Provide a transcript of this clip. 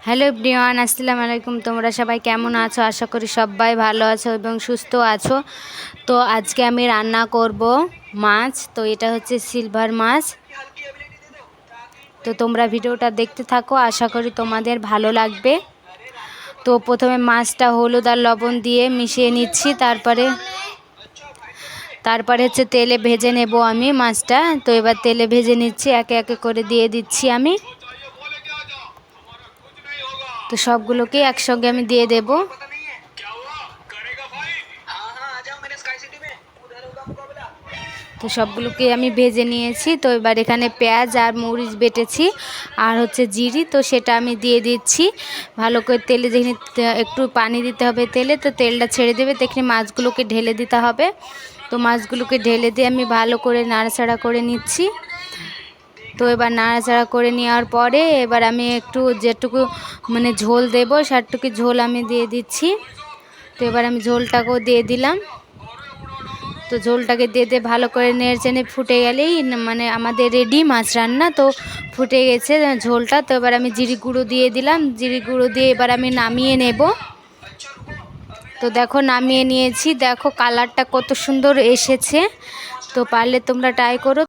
Hello everyone, আসসালামু আলাইকুম। তোমরা সবাই কেমন আছো? আশা করি সবাই ভালো আছো এবং সুস্থ আছো। তো আজকে আমি রান্না করব মাছ। তো এটা হচ্ছে সিলভার মাছ। তো তোমরা ভিডিওটা দেখতে থাকো, আশা করি তোমাদের ভালো লাগবে। তো প্রথমে মাছটা হলুদ আর লবণ দিয়ে মিশিয়ে নিচ্ছি, তারপরে হচ্ছে তেলে ভেজে নেব আমি মাছটা। তো এবার তেলে ভেজে নিচ্ছি, একে একে করে দিয়ে দিচ্ছি আমি। তো সবগুলোকে একসঙ্গে আমি দিয়ে দেব। তো সবগুলোকে আমি ভেজে নিয়েছি। তো এবার এখানে পেঁয়াজ আর মরিচ বেটেছি আর হচ্ছে জিরি, তো সেটা আমি দিয়ে দিচ্ছি ভালো করে। তেলে দেখি একটু পানি দিতে হবে তেলে, তো তেলটা ছেড়ে দেবে দেখে মাছগুলোকে ঢেলে দিতে হবে। তো মাছগুলোকে ঢেলে দিয়ে আমি ভালো করে নাড়াচাড়া করে নিচ্ছি। তো এবার নাড়াচাড়া করে নেওয়ার পরে এবার আমি একটু যেটুকু ঝোল দেবো সেটুকু ঝোল আমি দিয়ে দিচ্ছি। তো এবার আমি ঝোলটাকেও দিয়ে দিলাম। তো ঝোলটাকে দিয়ে ভালো করে নেড়ে ফুটে গেলেই আমাদের রেডি মাছ রান্না। তো ফুটে গেছে ঝোলটা। তো এবার আমি জিরি গুঁড়ো দিয়ে দিলাম। জিরি গুঁড়ো দিয়ে এবার আমি নামিয়ে নেব। তো দেখো নামিয়ে নিয়েছি, দেখো কালারটা কত সুন্দর এসেছে। তো পারলে তোমরা ট্রাই করো।